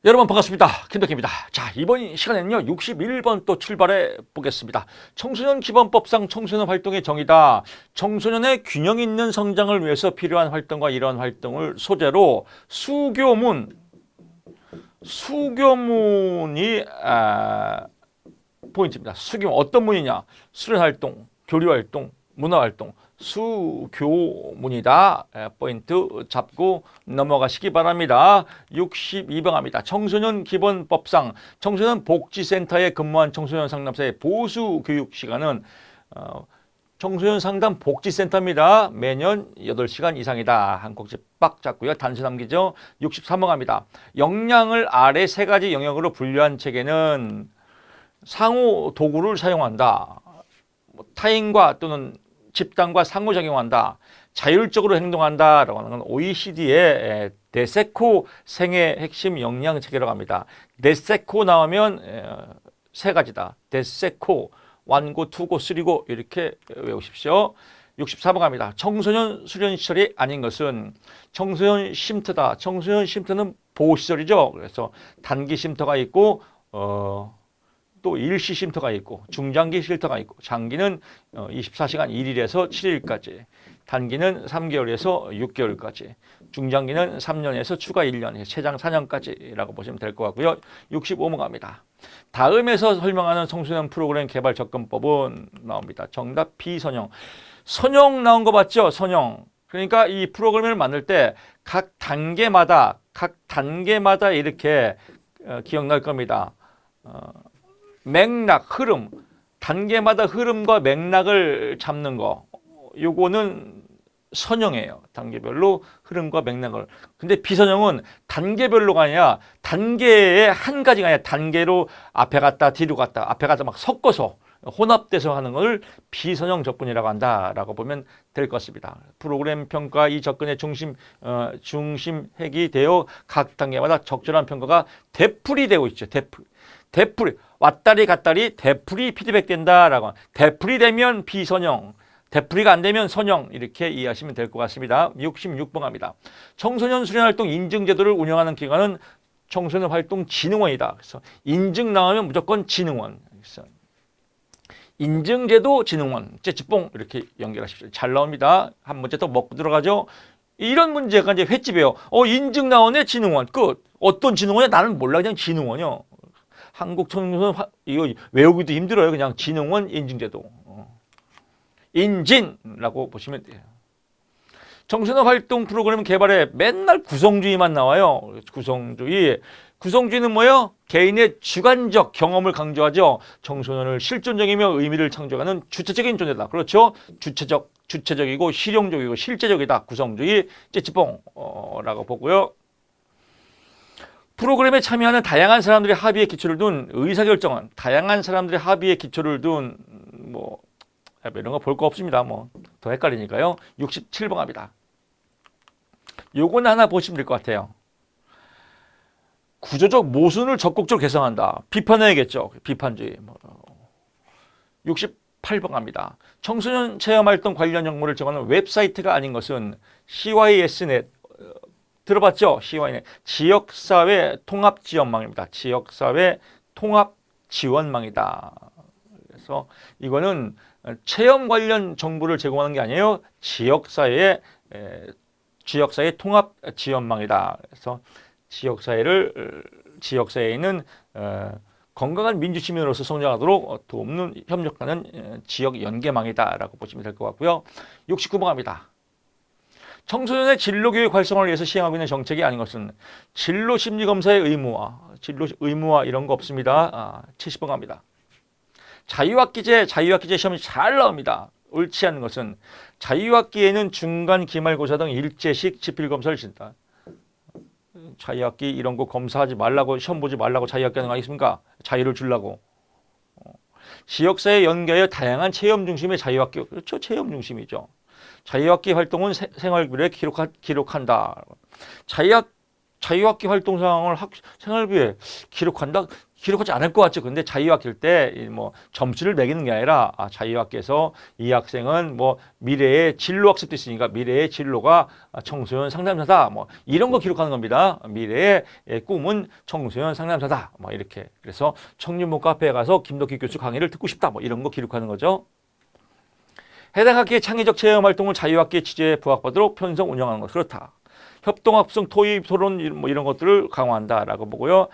여러분 반갑습니다. 김덕희입니다. 자, 이번 시간에는요 61번 또 출발해 보겠습니다. 청소년 기본법상 청소년 활동의 정의다. 청소년의 균형 있는 성장을 위해서 필요한 활동과 이러한 활동을 소재로 수교문이 포인트입니다. 수교문 어떤 문이냐? 수련활동, 교류활동, 문화활동, 수교문이다. 포인트 잡고 넘어가시기 바랍니다. 62번입니다. 청소년 기본법상 청소년 복지센터에 근무한 청소년 상담사의 보수 교육 시간은 청소년 상담 복지센터입니다. 매년 8시간 이상이다. 한 꼭지 빡 잡고요. 단수 남기죠. 63번입니다. 역량을 아래 3가지 영역으로 분류한 책에는 상호 도구를 사용한다. 타인과 또는 집단과 상호작용한다. 자율적으로 행동한다. 라고 하는 건 OECD의 데세코 생애 핵심 역량 체계라고 합니다. 데세코 나오면 3가지다. 데세코, 1고, 2고, 3고 이렇게 외우십시오. 64번 갑니다. 청소년 수련시설이 아닌 것은 청소년 쉼터다. 청소년 쉼터는 보호시설이죠. 그래서 단기 쉼터가 있고 또 일시 쉼터가 있고 중장기 쉼터가 있고 장기는 24시간 1일에서 7일까지 단기는 3개월에서 6개월까지 중장기는 3년에서 추가 1년 최장 4년까지라고 보시면 될 것 같고요. 65번 갑니다. 다음에서 설명하는 청소년 프로그램 개발 접근법은 나옵니다. 정답 비선형. 선형 나온 거 봤죠? 선형. 그러니까 이 프로그램을 만들 때 각 단계마다 이렇게 기억날 겁니다. 맥락, 흐름, 단계마다 흐름과 맥락을 잡는 거, 요거는 선형이에요. 단계별로 흐름과 맥락을. 근데 비선형은 단계별로가 아니라 단계의 한 가지가 아니라 단계로 앞에 갔다 뒤로 갔다 앞에 갔다 막 섞어서 혼합돼서 하는 것을 비선형 접근이라고 한다라고 보면 될 것 같습니다. 프로그램 평가 이 접근의 중심핵이 되어 각 단계마다 적절한 평가가 되풀이되고 있죠. 되풀이 왔다리 갔다리 되풀이 피드백된다라고. 되풀이 되면 비선형, 되풀이가 안 되면 선형 이렇게 이해하시면 될 것 같습니다. 66번 갑니다. 청소년 수련활동 인증제도를 운영하는 기관은 청소년활동진흥원이다. 그래서 인증 나오면 무조건 진흥원. 그래서 인증제도 진흥원, 째찌뽕 이렇게 연결하십시오. 잘 나옵니다. 한 문제 더 먹고 들어가죠. 이런 문제가 이제 횟집이에요. 인증 나오네 진흥원 끝. 어떤 진흥원이야? 나는 몰라 그냥 진흥원이요. 한국 청소년 이거 외우기도 힘들어요. 그냥 진흥원 인증제도. 인진라고 보시면 돼요. 청소년 활동 프로그램 개발에 맨날 구성주의만 나와요. 구성주의는 뭐예요? 개인의 주관적 경험을 강조하죠. 청소년을 실존적이며 의미를 창조하는 주체적인 존재다. 그렇죠? 주체적이고 실용적이고 실제적이다. 구성주의, 찌찌뽕라고 보고요. 프로그램에 참여하는 다양한 사람들의 합의에 기초를 둔 의사결정은 다양한 사람들의 합의에 기초를 둔 이런 거 볼 거 없습니다. 더 헷갈리니까요. 67번 갑니다. 요거는 하나 보시면 될 것 같아요. 구조적 모순을 적극적으로 개선한다. 비판해야겠죠. 비판주의. 68번 갑니다. 청소년 체험활동 관련 정보를 정하는 웹사이트가 아닌 것은 CYSnet. 들어봤죠? CYnet. 지역사회 통합지원망입니다. 지역사회 통합지원망이다. 그래서 이거는 체험 관련 정보를 제공하는 게 아니에요. 지역사회의 통합지원망이다. 그래서 지역사회에 있는 건강한 민주시민으로서 성장하도록 돕는 협력하는 지역 연계망이다라고 보시면 될 것 같고요. 69번 갑니다. 청소년의 진로교육 활성화를 위해서 시행하고 있는 정책이 아닌 것은 진로심리검사의 의무화 이런 거 없습니다. 70번 갑니다. 자유학기제 시험이 잘 나옵니다. 옳지 않은 것은 자유학기에는 중간 기말고사 등 일제식 지필검사를 진다. 자유학기 이런 거 검사하지 말라고 시험 보지 말라고 자유학기 하는 거 아니겠습니까? 자유를 주려고. 지역사회 연계의 다양한 체험 중심의 자유학기. 그렇죠. 체험 자유학기 활동은 생활비를 기록한다. 자유학기 활동 사항을 생활비에 기록하지 않을 것 같죠. 근데 자유학기일 때 뭐 점수를 매기는 게 아니라 자유학기에서 이 학생은 뭐 미래의 진로 학습도 있으니까 미래의 진로가 청소년 상담사다. 뭐 이런 거 기록하는 겁니다. 미래의 꿈은 청소년 상담사다. 뭐 이렇게. 그래서 청년부 카페에 가서 김덕기 교수 강의를 듣고 싶다. 뭐 이런 거 기록하는 거죠. 해당 학기의 창의적 체험 활동을 자유학기의 취지에 부합하도록 편성 운영하는 것. 그렇다. 협동학습, 토의, 토론 뭐 이런 것들을 강화한다라고 보고요.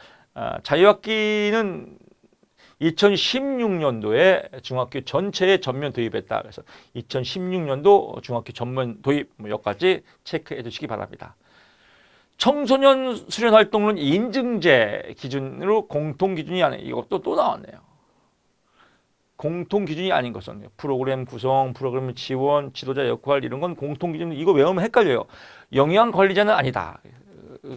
자유학기는 2016년도에 중학교 전체에 전면 도입했다. 그래서 2016년도 중학교 전면 도입 뭐 여기까지 체크해 주시기 바랍니다. 청소년 수련 활동은 인증제 기준으로 공통 기준이 아닌 이것도 또 나왔네요. 공통 기준이 아닌 것은 프로그램 구성, 프로그램 지원, 지도자 역할 이런 건 공통 기준. 이거 외우면 헷갈려요. 영양 관리자는 아니다.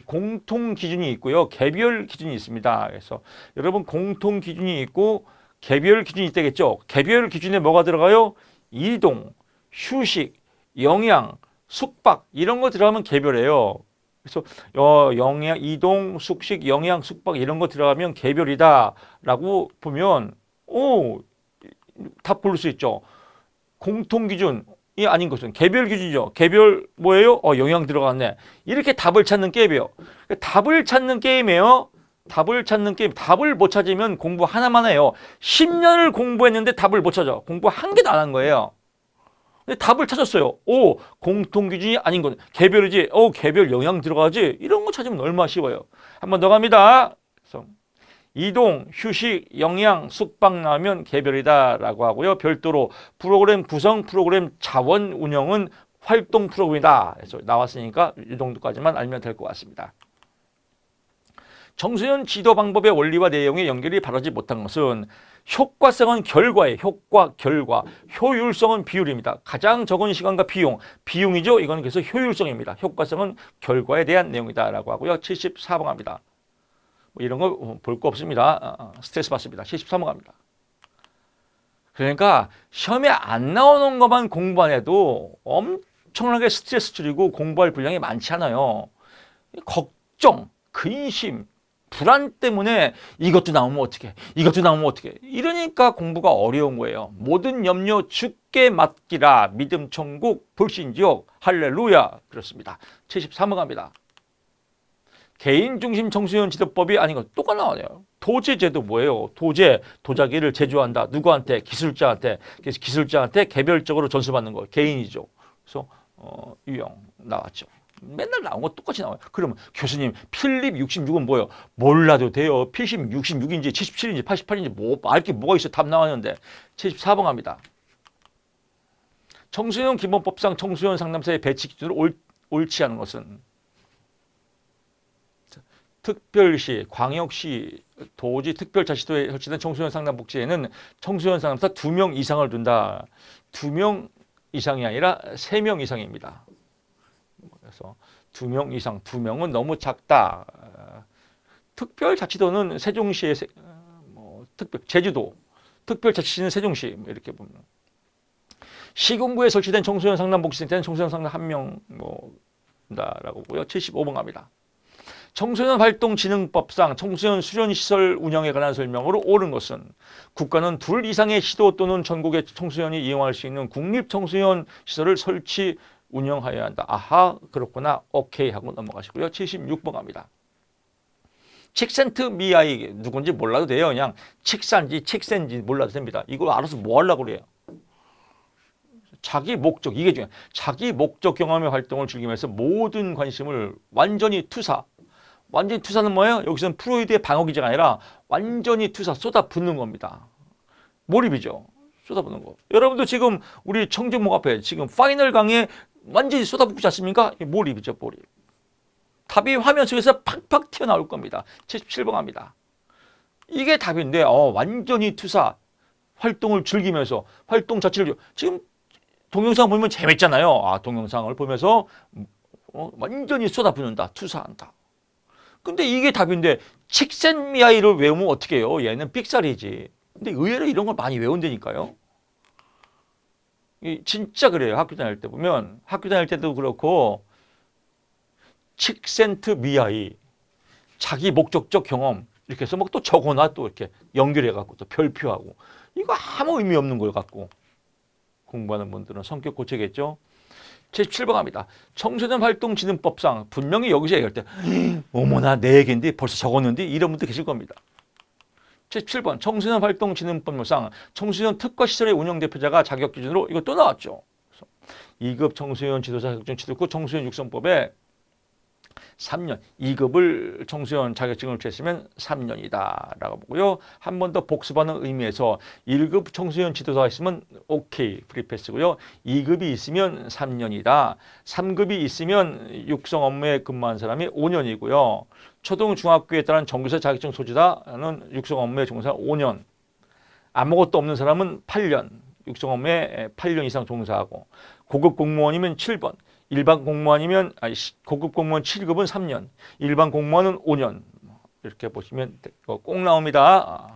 공통 기준이 있고요. 개별 기준이 있습니다. 그래서 여러분 공통 기준이 있고 개별 기준이 있다겠죠. 개별 기준에 뭐가 들어가요? 이동, 휴식, 영양, 숙박 이런 거 들어가면 개별이에요. 그래서 영양, 이동, 숙식, 영양, 숙박 이런 거 들어가면 개별이다라고 보면 답 고를 수 있죠. 공통 기준이 아닌 것은 개별 기준이죠. 개별 뭐예요? 영양 들어갔네. 이렇게 답을 찾는 게임이에요. 답을 찾는 게임이에요. 답을 찾는 게임. 답을 못 찾으면 공부 하나만 해요. 10년을 공부했는데 답을 못 찾아. 공부 한 개도 안 한 거예요. 근데 답을 찾았어요. 공통 기준이 아닌 건 개별이지. 개별 영양 들어가지. 이런 거 찾으면 얼마나 쉬워요. 한 번 더 갑니다. 그래서 이동, 휴식, 영양, 숙박 나오면 개별이다라고 하고요. 별도로 프로그램 구성, 프로그램 자원 운영은 활동 프로그램이다. 그래서 나왔으니까 이 정도까지만 알면 될 것 같습니다. 청소년 지도 방법의 원리와 내용의 연결이 바르지 못한 것은 효과성은 결과에 결과, 효율성은 비율입니다. 가장 적은 시간과 비용이죠. 이건 그래서 효율성입니다. 효과성은 결과에 대한 내용이다라고 하고요. 74번 합니다. 뭐 이런 거 볼 거 없습니다. 스트레스 받습니다. 73번 갑니다. 그러니까 시험에 안 나오는 것만 공부 안 해도 엄청나게 스트레스 줄이고 공부할 분량이 많지 않아요. 걱정, 근심, 불안 때문에 이것도 나오면 어떻게, 이러니까 공부가 어려운 거예요. 모든 염려 주께 맡기라. 믿음 천국 불신지옥 할렐루야. 그렇습니다. 73번 갑니다. 개인 중심 청소년 지도법이 아닌 것 똑같이 나오네요. 도제 제도 뭐예요? 도자기를 제조한다. 누구한테? 기술자한테. 그래서 기술자한테 개별적으로 전수받는 거 개인이죠. 그래서 유형 나왔죠. 맨날 나온 거 똑같이 나와요. 그러면 교수님 필립 66은 뭐예요? 몰라도 돼요. 필립 66인지 77인지 88인지 뭐 알게 뭐가 있어? 답 나왔는데 74번 갑니다. 청소년 기본법상 청소년 상담사의 배치 기준으로 옳지 않은 것은 특별시, 광역시, 도지 특별자치도에 설치된 청소년 상담 복지에는 청소년 상담사 2명 이상을 둔다. 2명 이상이 아니라 3명 이상입니다. 그래서 2명 이상, 2명은 너무 작다. 특별자치도는 세종시의 제주도, 특별자치시는 세종시 이렇게 보면. 시군구에 설치된 청소년 상담 복지센터는 청소년 상담 1명 다라고 보고요. 75번 갑니다. 청소년 활동진흥법상 청소년 수련시설 운영에 관한 설명으로 옳은 것은 국가는 2 이상의 시도 또는 전국의 청소년이 이용할 수 있는 국립청소년 시설을 설치 운영하여야 한다. 아하, 그렇구나. 오케이 하고 넘어가시고요. 76번 갑니다. 칙센트 미아이 누군지 몰라도 돼요. 그냥 칙산지 칙센지 몰라도 됩니다. 이걸 알아서 뭐 하려고 그래요. 자기 목적, 이게 중요해요. 자기 목적 경험의 활동을 즐기면서 모든 관심을 완전히 투사. 완전히 투사는 뭐예요? 여기서는 프로이드의 방어기제가 아니라 완전히 투사, 쏟아붓는 겁니다. 몰입이죠. 쏟아붓는 거. 여러분도 지금 우리 청주목 앞에 지금 파이널 강의에 완전히 쏟아붓지 않습니까? 몰입이죠, 몰입. 답이 화면 속에서 팍팍 튀어나올 겁니다. 77번 갑니다. 이게 답인데 완전히 투사, 활동을 즐기면서 활동 자체를 지금 동영상 보면 재밌잖아요. 동영상을 보면서 완전히 쏟아붓는다, 투사한다. 근데 이게 답인데 칙센미아이를 외우면 어떻게 해요? 얘는 삑살이지. 근데 의외로 이런 걸 많이 외운다니까요. 진짜 그래요. 학교 다닐 때 보면 학교 다닐 때도 그렇고 칙센트 미아이 자기 목적적 경험 이렇게 해서 뭐 또 적어놔 또 이렇게 연결해갖고 또 별표하고 이거 아무 의미 없는 걸 갖고 공부하는 분들은 성격 고쳐야겠죠. 제7번 갑니다. 청소년 활동 진흥법상 분명히 여기서 얘기할 때 어머나 내 얘기인데 벌써 적었는데 이런 분들 계실 겁니다. 제7번 청소년 활동 진흥법상 청소년 특화 시설의 운영 대표자가 자격 기준으로 이거 또 나왔죠. 2급 청소년 지도자 자격증 취득 후 청소년 육성법에 3년, 2급을 청소년 자격증을 취했으면 3년이다 라고 보고요. 한 번 더 복습하는 의미에서 1급 청소년 지도사가 있으면 오케이 프리패스고요. 2급이 있으면 3년이다. 3급이 있으면 육성 업무에 근무한 사람이 5년이고요. 초등 중학교에 따른 정규사 자격증 소지자는 육성 업무에 종사 5년. 아무것도 없는 사람은 8년. 육성 업무에 8년 이상 종사하고 고급 공무원이면 7번. 일반 공무원이면 고급 공무원 7급은 3년, 일반 공무원은 5년 이렇게 보시면 꼭 나옵니다.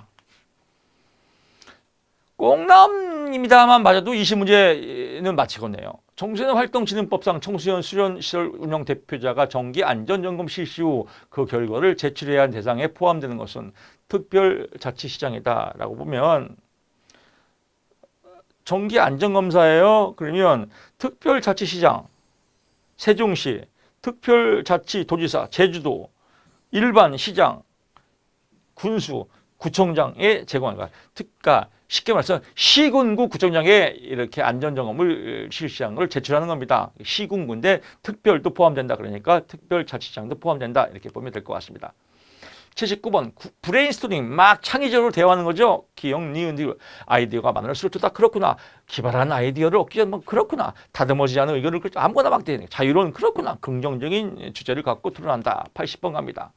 꼭 나옵니다만 맞아도 20문제는 맞히겠네요. 청소년 활동진흥법상 청소년 수련시설 운영 대표자가 정기 안전점검 실시 후 그 결과를 제출해야 한 대상에 포함되는 것은 특별자치시장이다라고 보면 정기 안전검사예요. 그러면 특별자치시장 세종시, 특별자치도지사, 제주도, 일반 시장, 군수, 구청장에 제공하는 거야. 그러니까 쉽게 말해서 시군구 구청장에 이렇게 안전점검을 실시한 걸 제출하는 겁니다. 시군구인데 특별도 포함된다. 그러니까 특별자치장도 포함된다. 이렇게 보면 될 것 같습니다. 79번 브레인스토밍 막 창의적으로 대화하는 거죠. 기억, 니은, 니은 아이디어가 많을수록 좋다. 그렇구나. 기발한 아이디어를 얻기 위한 그렇구나. 다듬어지지 않은 의견을 아무거나 막 대는 자유로운 그렇구나. 긍정적인 주제를 갖고 토론한다. 80번 갑니다.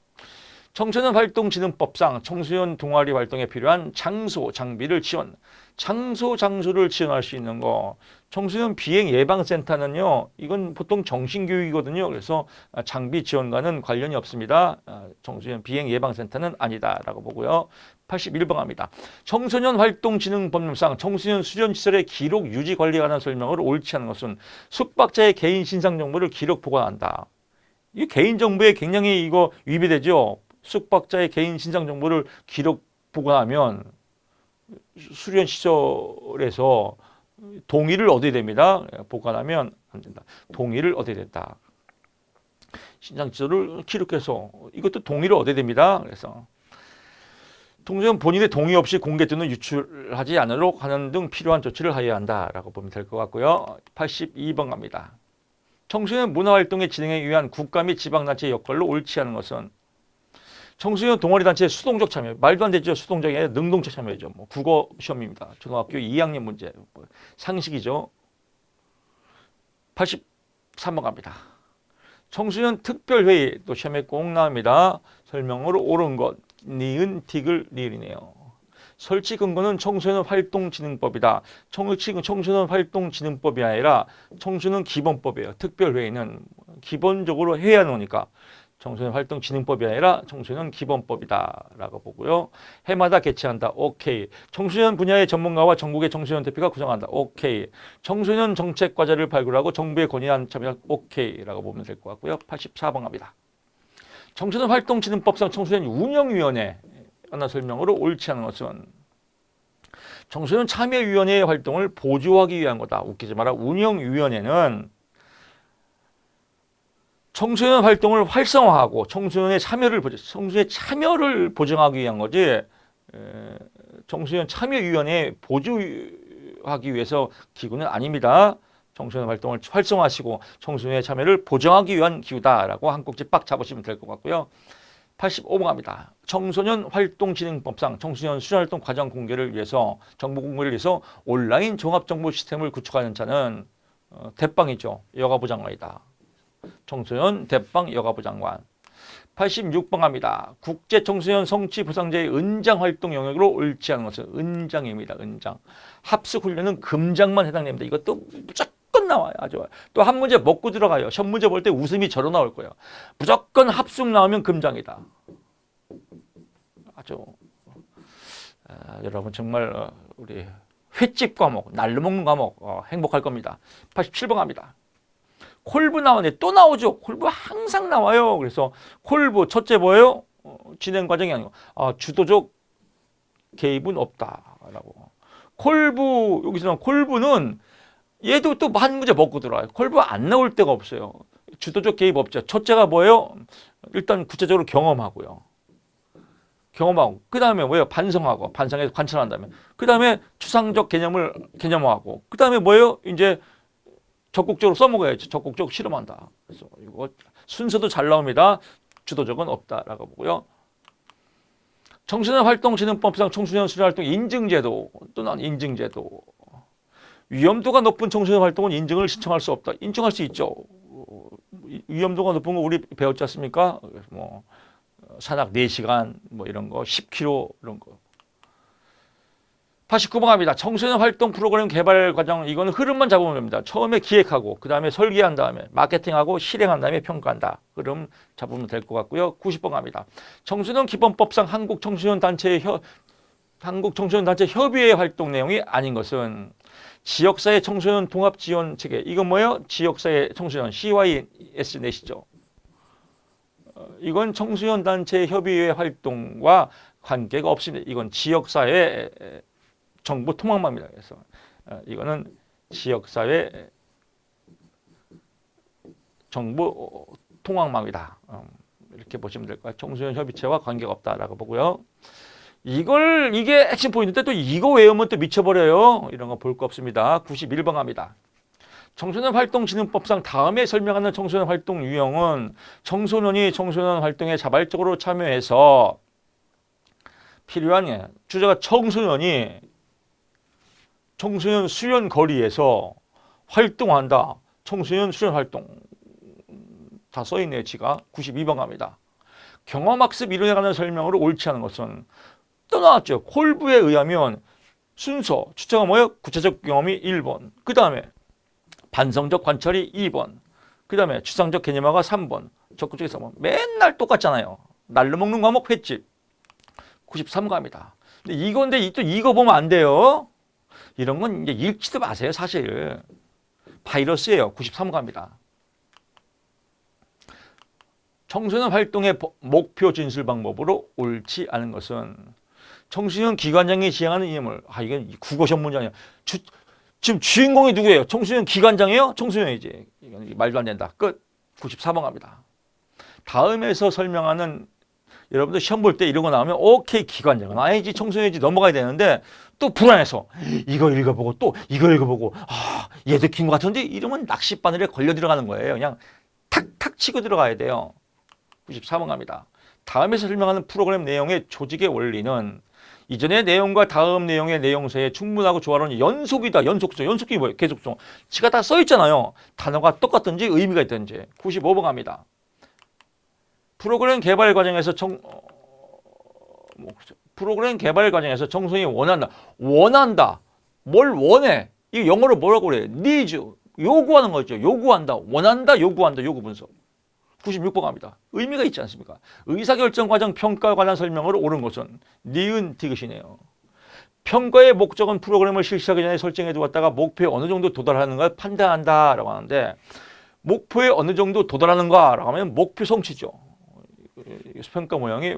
청소년 활동진흥법상 청소년 동아리 활동에 필요한 장소, 장비를 지원. 장소를 지원할 수 있는 거. 청소년 비행 예방센터는요. 이건 보통 정신교육이거든요. 그래서 장비 지원과는 관련이 없습니다. 청소년 비행 예방센터는 아니다라고 보고요. 81번 합니다. 청소년 활동진흥법률상 청소년 수련시설의 기록 유지 관리에 관한 설명을 옳지 않은 것은 숙박자의 개인 신상 정보를 기록 보관한다. 이 개인 정보에 굉장히 이거 위배되죠. 숙박자의 개인 신상 정보를 기록 보관하면 수련시설에서 동의를 얻어야 됩니다. 보관하면 안 된다. 동의를 얻어야 된다. 신상지도를 기록해서 이것도 동의를 얻어야 됩니다. 그래서 청소년 본인의 동의 없이 공개 또는 유출하지 않도록 하는 등 필요한 조치를 하여야 한다라고 보면 될 것 같고요. 82번 갑니다. 청소년 문화활동의 진행에 위한 국가 및 지방단체의 역할로 옳지 않은 것은 청소년 동아리단체의 수동적 참여, 말도 안 되죠. 수동적이 아니라 능동적 참여죠. 뭐 국어 시험입니다. 초등학교 2학년 문제, 상식이죠. 83번 갑니다. 청소년 특별회의, 또 시험에 꼭 나옵니다. 설명으로 옳은 것, 니은, 티글, 리을이네요. 설치 근거는 청소년 활동진흥법이다. 청소년 활동진흥법이 아니라 청소년 기본법이에요. 특별회의는 기본적으로 해야 하는 거니까. 청소년 활동진흥법이 아니라 청소년 기본법이다 라고 보고요. 해마다 개최한다. 오케이. 청소년 분야의 전문가와 전국의 청소년 대표가 구성한다. 오케이. 청소년 정책 과제를 발굴하고 정부의 건의안 참여 오케이 라고 보면 될 것 같고요. 84번 갑니다. 청소년 활동진흥법상 청소년 운영위원회 하나 설명으로 옳지 않은 것은 청소년 참여위원회의 활동을 보조하기 위한 거다. 웃기지 마라. 운영위원회는 청소년 활동을 활성화하고 청소년의 참여를 보장하기 위한 거지 청소년 참여위원회 보조하기 위해서 기구는 아닙니다. 청소년 활동을 활성화하시고 청소년의 참여를 보장하기 위한 기구다라고 한 꼭지 빡 잡으시면 될 것 같고요. 85번 갑니다. 청소년 활동진흥법상 청소년 수련활동 과정 공개를 위해서 정보 공개를 위해서 온라인 종합정보 시스템을 구축하는 자는 대빵이죠. 여가부 장관이다. 청소년 대빵 여가부 장관. 86번 갑니다. 국제청소년 성취보상제의 은장활동 영역으로 옳지 않은 것은 은장입니다. 은장. 합숙훈련은 금장만 해당됩니다. 이것도 무조건 나와요. 아주. 또 한 문제 먹고 들어가요. 시험 문제 볼 때 웃음이 절로 나올 거예요. 무조건 합숙 나오면 금장이다. 아주 여러분 정말 우리 횟집 과목, 날로 먹는 과목 행복할 겁니다. 87번 갑니다. 콜부 나오네. 또 나오죠. 콜부 항상 나와요. 그래서 콜부 첫째 뭐예요? 진행 과정이 아니고 주도적 개입은 없다라고. 콜부 여기서 콜부는 얘도 또 한 문제 먹고 들어와요. 콜부 안 나올 데가 없어요. 주도적 개입 없죠. 첫째가 뭐예요? 일단 구체적으로 경험하고요. 경험하고 그 다음에 뭐예요? 반성하고 반성해서 관찰한 다음에 그 다음에 추상적 개념을 개념화하고 그 다음에 뭐예요? 이제 적극적으로 써먹어야지. 적극적으로 실험한다. 그래서 이거 순서도 잘 나옵니다. 주도적은 없다라고 보고요. 청소년 활동 진흥법상 청소년 수련 활동 인증제도 또는 인증제도 위험도가 높은 청소년 활동은 인증을 신청할 수 없다. 인증할 수 있죠. 위험도가 높은 거 우리 배웠지 않습니까? 뭐 산악 4시간 뭐 이런 거 10km 이런 거. 89번 갑니다. 청소년 활동 프로그램 개발 과정 이거는 흐름만 잡으면 됩니다. 처음에 기획하고 그 다음에 설계한 다음에 마케팅하고 실행한 다음에 평가한다. 흐름 잡으면 될 것 같고요. 90번 갑니다. 청소년 기본법상 한국 청소년 단체 협의회 활동 내용이 아닌 것은 지역사회 청소년 통합 지원 체계. 이건 뭐예요? 지역사회 청소년 CYS 내시죠. 이건 청소년 단체 협의회 활동과 관계가 없습니다. 이건 지역사회 정부 통합망입니다. 그래서 이거는 지역사회 정부 통합망이다. 이렇게 보시면 될 거예요. 청소년 협의체와 관계가 없다라고 보고요. 이게 핵심 포인트인데 또 이거 외우면 또 미쳐버려요. 이런 거 볼 거 없습니다. 91번 갑니다. 청소년 활동 진흥법상 다음에 설명하는 청소년 활동 유형은 청소년이 청소년 활동에 자발적으로 참여해서 필요한 주제가 청소년이 청소년 수련 거리에서 활동한다. 청소년 수련 활동 다 써있네요. 지가 92번 갑니다. 경험학습 이론에 관한 설명으로 옳지 않은 것은 또 나왔죠. 콜부에 의하면 순서 주체가 뭐예요? 구체적 경험이 1번. 그 다음에 반성적 관찰이 2번. 그 다음에 추상적 개념화가 3번. 적극적인 3번. 맨날 똑같잖아요. 날로 먹는 과목 횟집. 93번 갑니다. 근데 이건데 또 이거 보면 안 돼요. 이런 건 이제 읽지도 마세요. 사실. 바이러스예요. 93번 갑니다. 청소년 활동의 목표 진술 방법으로 옳지 않은 것은 청소년 기관장이 지향하는 인물. 이건 국어 시험 문제 아니야. 지금 주인공이 누구예요? 청소년 기관장이에요? 청소년이지. 이건 말도 안 된다. 끝. 94번 갑니다. 다음에서 설명하는 여러분들 시험 볼 때 이런 거 나오면 오케이 기관장은 아니지 청소년이지 넘어가야 되는데 또 불안해서 이거 읽어보고 또 이거 읽어보고 얘도 긴 것 같은데 이러면 낚싯바늘에 걸려 들어가는 거예요. 그냥 탁탁 치고 들어가야 돼요. 94번 갑니다. 다음에서 설명하는 프로그램 내용의 조직의 원리는 이전의 내용과 다음 내용의 내용 사이에 충분하고 조화로운 연속이다. 연속이 뭐예요? 계속성. 지가 다 써있잖아요. 단어가 똑같든지 의미가 있든지. 95번 갑니다. 프로그램 개발 과정에서 청소년이 원한다. 뭘 원해? 이거 영어로 뭐라고 그래? needs. 요구하는 거죠. 요구한다. 원한다. 요구한다. 요구 분석. 96번 갑니다. 의미가 있지 않습니까? 의사결정 과정 평가 관한 설명으로 옳은 것은 니은 디귿이네요. 평가의 목적은 프로그램을 실시하기 전에 설정해 두었다가 목표에 어느 정도 도달하는가 판단한다라고 하는데 목표에 어느 정도 도달하는가라고 하면 목표 성취죠. 평가 모형이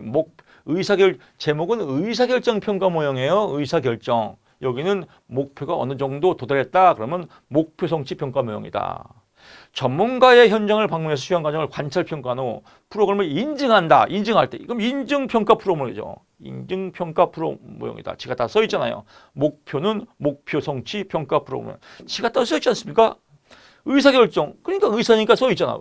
제목은 의사결정 평가 모형이에요. 의사결정. 여기는 목표가 어느 정도 도달했다. 그러면 목표 성취 평가 모형이다. 전문가의 현장을 방문해서 수행 과정을 관찰 평가한 후 프로그램을 인증한다. 인증할 때. 그럼 인증평가 프로모이죠. 인증평가 프로 모형이다. 지가 다 써있잖아요. 목표는 목표 성취 평가 프로모형. 지가 다 써있지 않습니까? 의사결정. 그러니까 의사니까 써있잖아.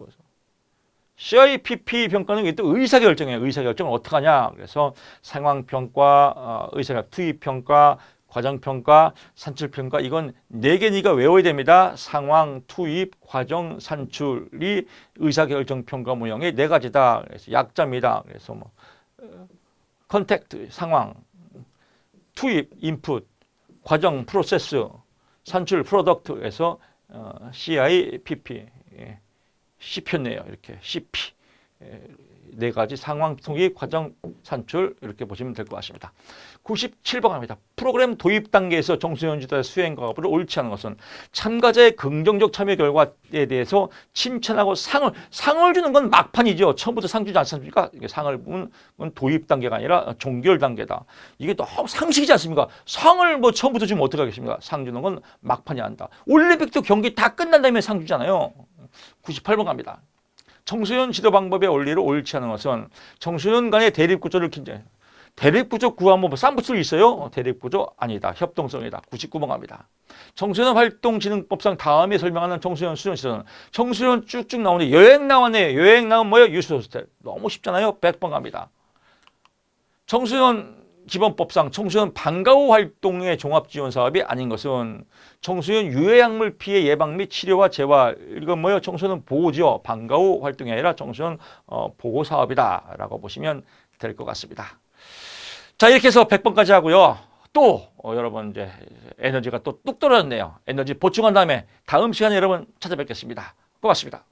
CIPP 평가는 이게 또 의사결정이에요. 의사결정을 어떻게 하냐. 그래서 상황평가, 의사결정, 투입평가, 과정평가, 산출평가 이건 4개니까 외워야 됩니다. 상황, 투입, 과정, 산출이 의사결정평가 모형의 4가지다. 그래서 약자입니다. 그래서 뭐 컨택트, 상황, 투입, 인풋, 과정, 프로세스, 산출, 프로덕트에서 CIPP 씹혔네요. 이렇게 CP 4가지 상황, 투입, 과정, 산출 이렇게 보시면 될 것 같습니다. 97번입니다. 프로그램 도입 단계에서 청소년 지도의 수행 과업을 옳지 않은 것은 참가자의 긍정적 참여 결과에 대해서 칭찬하고 상을 주는 건 막판이죠. 처음부터 상 주지 않습니까? 이게 상을 보면 도입 단계가 아니라 종결 단계다. 이게 너무 상식이지 않습니까? 상을 뭐 처음부터 주면 어떻게 하겠습니까? 상 주는 건 막판이 한다. 올림픽도 경기 다 끝난 다음에 상 주잖아요. 98번 갑니다. 청소년 지도 방법의 원리를 옳지 않은 것은 청소년 간의 대립구조를 대립구조 구한번 쌍붙을 있어요? 대립구조 아니다. 협동성이다. 99번 갑니다. 청소년 활동진흥법상 다음에 설명하는 청소년 수련 시설은 청소년 쭉쭉 나오는데 여행 나왔네요. 여행 나온 뭐예요? 유스호스텔. 너무 쉽잖아요. 100번 갑니다. 청소년 기본법상 청소년 방과 후 활동의 종합지원사업이 아닌 것은 청소년 유해약물 피해 예방 및 치료와 재활, 이건 뭐예요? 청소년 보호죠. 방과 후 활동이 아니라 청소년 보호사업이다 라고 보시면 될 것 같습니다. 자, 이렇게 해서 100번까지 하고요. 또 여러분 이제 에너지가 또 뚝 떨어졌네요. 에너지 보충한 다음에 다음 시간에 여러분 찾아뵙겠습니다. 고맙습니다.